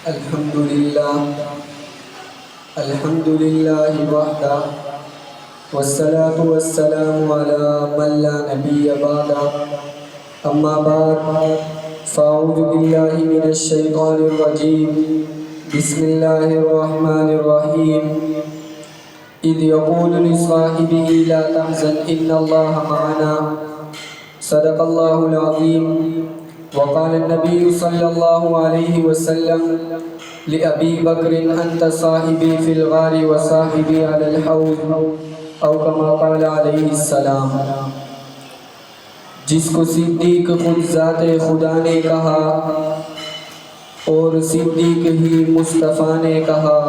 الحمد لله وحده والصلاة والسلام على من لا نبي بعده أما بعد فأعوذ بالله من الشيطان الرجيم بسم الله الرحمن الرحيم إذ يقول لصاحبه لا تحزن إن الله معنا صدق الله العظيم. وقال النبي صلى الله عليه وسلم لأبي بكر أنت صاحبي في الغار وصاحبي على الحوض أو كما قال عليه السلام. جس کو صدیق خود ذات خدا نے کہا اور صدیق ہی مصطفیٰ نے کہا،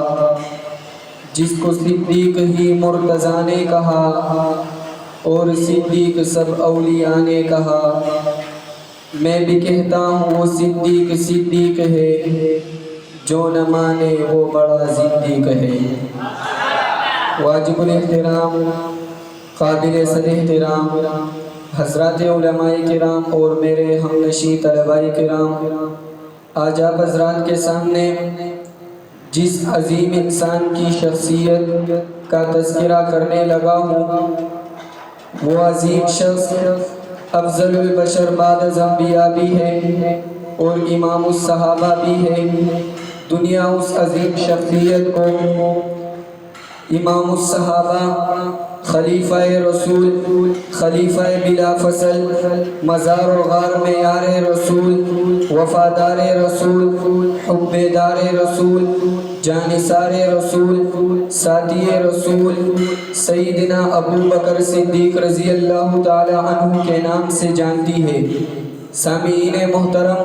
جس کو صدیق ہی مرتضیٰ نے کہا اور صدیق سب اولیاء نے کہا، میں بھی کہتا ہوں وہ صدیق صدیق ہے، جو نہ مانے وہ بڑا صدیق ہے. واجب الاحترام، قابل صد احترام حضرات علماء کرام اور میرے ہم نشیں طلباء کرام، آج آپ حضرات کے سامنے جس عظیم انسان کی شخصیت کا تذکرہ کرنے لگا ہوں، وہ عظیم شخص افضل البشر بعد از انبیاء بھی ہے اور امام الصحابہ بھی ہے. دنیا اس عظیم شخصیت کو امام الصحابہ، خلیفہ رسول، خلیفہ بلا فصل، مزار و غار میں یار رسول، وفادار رسول، حبیدار رسول، جانثار رسول، ساتھی رسول سیدنا ابو بکر صدیق رضی اللہ تعالی عنہ کے نام سے جانتی ہے. سامعین محترم،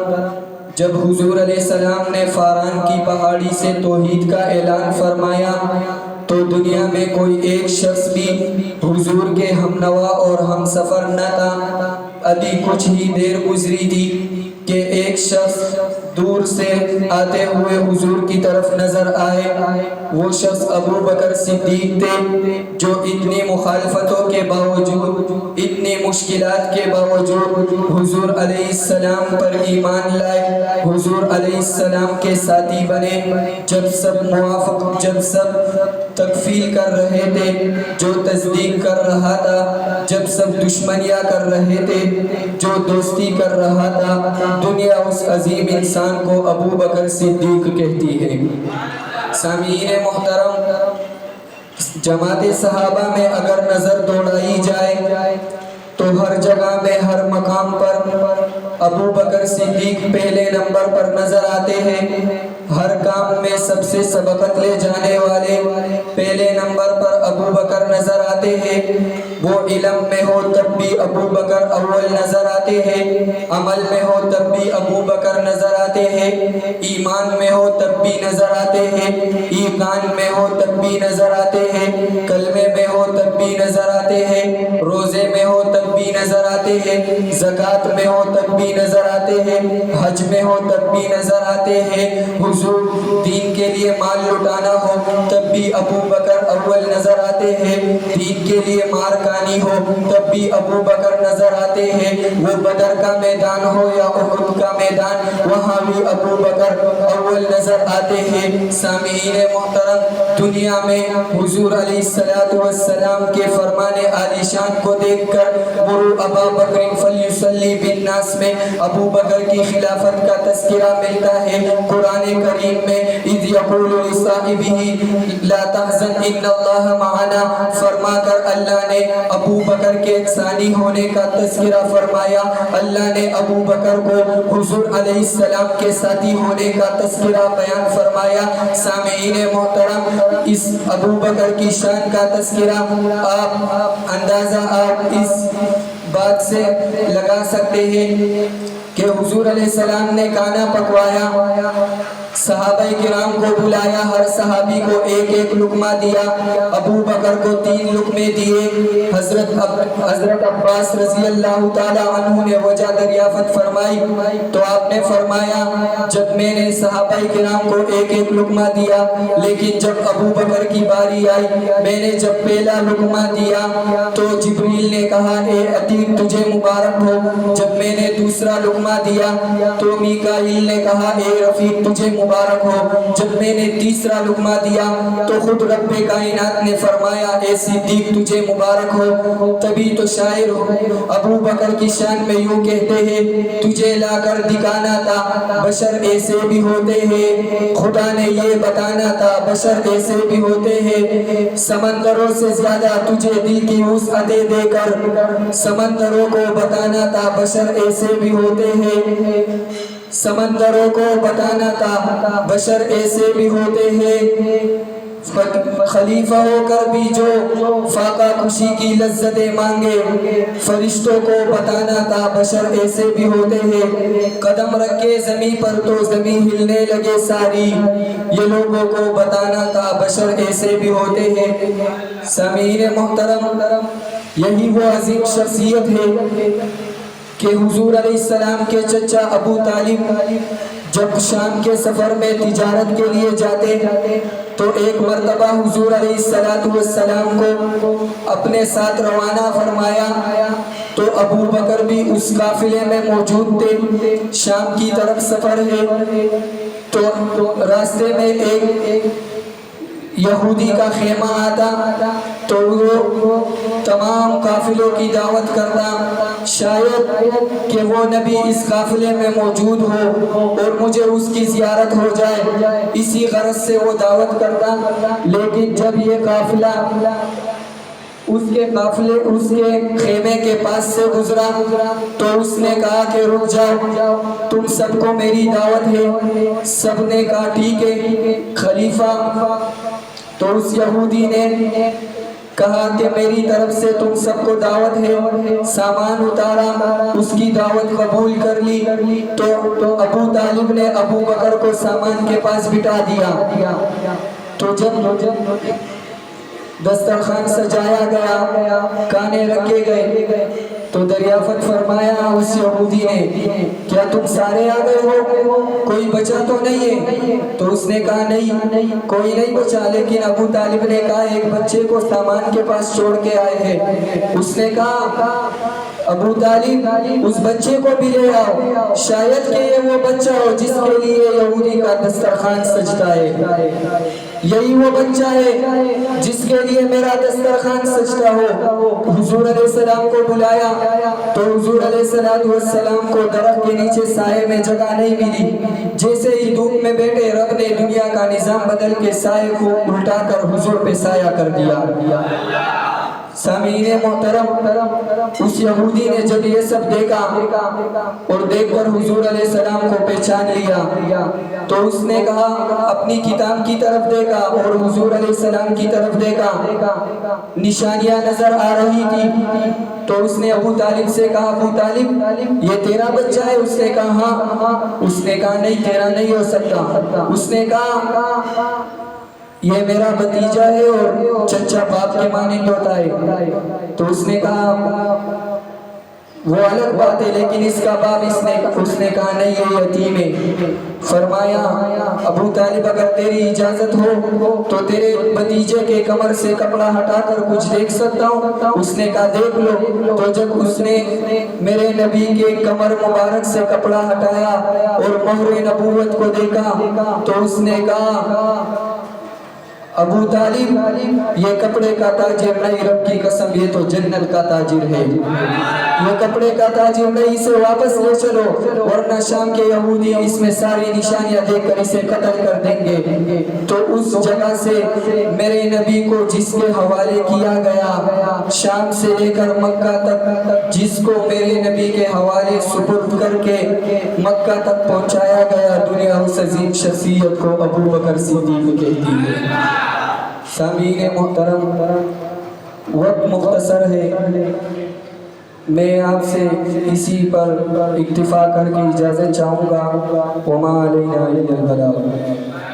جب حضور علیہ السلام نے فاران کی پہاڑی سے توحید کا اعلان فرمایا تو دنیا میں کوئی ایک شخص بھی حضور کے ہم نوا اور ہم سفر نہ تھا. ابھی کچھ ہی دیر گزری تھی کہ ایک شخص دور سے آتے ہوئے حضور کی طرف نظر آئے. وہ شخص ابو بکر صدیق تھے، جو اتنی مخالفتوں کے باوجود، اتنی مشکلات کے باوجود حضور علیہ السلام پر ایمان لائے، حضور علیہ السلام کے ساتھی بنے. جب سب تکفیر کر رہے تھے، جو تصدیق کر رہا تھا، جب سب دشمنیاں کر رہے تھے، جو دوستی کر رہا تھا، دنیا اس عظیم انسان کو ابو بکر صدیق کہتی ہے. سامعین محترم، جماعت صحابہ میں اگر نظر دوڑائی جائے تو ہر جگہ میں، ہر مقام پر ابو بکر صدیق پہلے نمبر پر نظر آتے ہیں. ہر کام میں سب سے سبقت لے جانے والے پہلے نمبر پر ابو بکر نظر آتے ہیں. وہ علم میں ہو تب بھی ابو بکر اول نظر آتے ہیں، عمل میں ہو تب بھی ابو بکر نظر آتے ہیں، ایمان میں ہو تب بھی نظر آتے ہیں، ایقان میں ہو تب بھی نظر آتے ہیں، کلمے میں ہو تب بھی نظر آتے ہیں، روزے میں ہو تب بھی نظر آتے ہیں، زکوٰۃ میں ہو تب بھی نظر آتے ہیں، حج میں ہو تب بھی نظر آتے ہیں. حضور دین کے لیے مال لٹانا ہو تب بھی ابو بکر اول نظر آتے ہیں، دین کے لیے مارکانی ہو تب بھی ابو بکر نظر آتے ہیں. وہ بدر کا میدان ہو یا احد کا میدان، وہاں بھی ابو بکر اول نظر آتے ہیں. سامعین محترم، دنیا میں حضور علیہ السلام کے فرمان عالی شان کو دیکھ کر مروا ابا بکر فلیصلی بالناس میں ابو بکر کی خلافت کا تذکرہ ملتا ہے. قرآن کریم میں اذ یقول لصاحبہ لا تحزن ان اللہ معنا فرما کر اللہ نے ابو بکر کے ثانی ہونے کا تذکرہ فرمایا. اللہ نے ابو بکر کو حضور علیہ السلام کے ساتھی ہونے کا تذکرہ بیان فرمایا. سامعین محترم، اس ابو بکر کی شان کا تذکرہ آپ اندازہ اس بات سے لگا سکتے ہیں کہ حضور علیہ السلام نے کھانا پکوایا، صحابہ کرام کو بلایا، ہر صحابی کو ایک ایک لقمہ دیا. ابو بکر کو 3 لقمے دیے. حضرت عباس رضی اللہ تعالی عنہ نے وجہ دریافت فرمائی تو آپ نے فرمایا جب میں نے صحابہ کرام کو ایک ایک لقمہ دیا، لیکن جب ابو بکر کی باری آئی، میں نے جب پہلا لقمہ دیا تو جبریل نے کہا اے عتیق تجھے مبارک ہو. جب میں نے دوسرا لقمہ دیا تو میکائیل نے کہا اے رفیق تجھے مبارک ہو. جب میں نے تیسرا لقمہ دیا تو خود رب کائنات نے فرمایا اے صدیق تجھے مبارک ہو. تبھی تو شاعر ابو بکر کی شان میں یوں کہتے ہیں تجھے لا کر دکھانا تھا بشر ایسے بھی ہوتے ہیں, خدا نے یہ بتانا تھا بشر ایسے بھی ہوتے ہیں. سمندروں سے زیادہ تجھے دل کی وسعتیں دے کر سمندروں کو بتانا تھا بشر ایسے بھی ہوتے ہیں. سمندروں کو بتانا تھا بشر ایسے بھی ہوتے ہیں. خلیفہ ہو کر بھی جو فاقہ خوشی کی لذتیں مانگے فرشتوں کو بتانا تھا بشر ایسے بھی ہوتے ہیں. قدم رکھے زمین پر تو زمین ہلنے لگے ساری, یہ لوگوں کو بتانا تھا بشر ایسے بھی ہوتے ہیں. سامعین محترم, یہی وہ عظیم شخصیت ہے کہ حضور علیہ السلام کے چچا ابو طالب جب شام کے سفر میں تجارت کے لیے جاتے تو ایک مرتبہ حضور علیہ السلام کو اپنے ساتھ روانہ فرمایا تو ابو بکر بھی اس قافلے میں موجود تھے. شام کی طرف سفر ہے تو راستے میں ایک یہودی کا خیمہ آتا تو وہ تمام قافلوں کی دعوت کرتا شاید کہ وہ نبی اس قافلے میں موجود ہو اور مجھے اس کی زیارت ہو جائے, اسی غرض سے وہ دعوت کرتا. لیکن جب یہ قافلہ اس کے خیمے کے پاس سے گزرا تو اس نے کہا کہ رک جاؤ, تم سب کو میری دعوت ہے. سب نے کہا ٹھیک ہے خلیفہ. تو اس یہودی نے کہا کہ میری طرف سے تم سب کو دعوت ہے. سامان اتارا, اس کی دعوت قبول کر لی تو ابو طالب نے ابو بکر کو سامان کے پاس بٹھا دیا. تو جب دسترخوان سجایا گیا, کھانے رکھے گئے تو دریافت فرمایا اس یہودی نے کیا تم سارے آ گئے ہو, کوئی بچا تو نہیں ہے؟ تو اس نے کہا نہیں کوئی نہیں بچا. لیکن ابو طالب نے کہا ایک بچے کو سامان کے پاس چھوڑ کے آئے ہیں. اس نے کہا ابو طالب اس بچے کو بھی لے آؤ, شاید کہ یہ وہ بچہ ہو جس کے لیے یہودی کا دسترخوان سجتا ہے. یہی وہ بچہ ہے جس کے لیے میرا دسترخوان سجتا ہو. حضور علیہ السلام کو بلایا تو حضور علیہ السلام کو درخت کے نیچے سائے میں جگہ نہیں ملی. جیسے ہی دھوپ میں بیٹھے رب نے دنیا کا نظام بدل کے سائے کو الٹا کر حضور پہ سایہ کر دیا. سامعین محترم, اس یہودی نے جب یہ سب دیکھا اور دیکھ کر حضور علیہ السلام کو پہچان لیا تو اس نے کہا اپنی کتاب کی طرف دیکھا اور حضور علیہ السلام کی طرف دیکھا, نشانیاں نظر آ رہی تھی. تو اس نے ابو طالب سے کہا ابو طالب یہ تیرا بچہ ہے؟ اس نے کہا ہاں. اس نے کہا نہیں تیرا نہیں ہو سکتا. اس نے کہا یہ میرا بھتیجا ہے اور چچا باپ کے مانند ہوتا ہے. تو اس نے کہا وہ الگ بات ہے لیکن اس کا باپ. اس نے کہا نہیں یہ یتیم ہے. فرمایا ابو طالب اگر تیری اجازت ہو تو تیرے بھتیجے کے کمر سے کپڑا ہٹا کر کچھ دیکھ سکتا ہوں. اس نے کہا دیکھ لو. تو جب اس نے میرے نبی کے کمر مبارک سے کپڑا ہٹایا اور مہر نبوت کو دیکھا تو اس نے کہا ابو طالب یہ کپڑے کا تاجر نہیں, رب کی قسم یہ تو جنت کا تاجر ہے. یہ کپڑے کا تاجر نہیں, اسے واپس لے چلو ورنہ شام کے یہودی اس میں ساری نشانیاں دیکھ کر اسے قتل کر دیں گے. تو اس جگہ سے میرے نبی کو جس کے حوالے کیا گیا, شام سے لے کر مکہ تک جس کو میرے نبی کے حوالے سپرد کر کے مکہ تک پہنچایا گیا, دنیا اس عظیم شخصیت کو ابو بکر صدیق کہتی ہے. سامعین محترم, وقت مختصر ہے, میں آپ سے اسی پر اکتفا کر کے اجازت چاہوں گا. وما علینا الا البلاغ.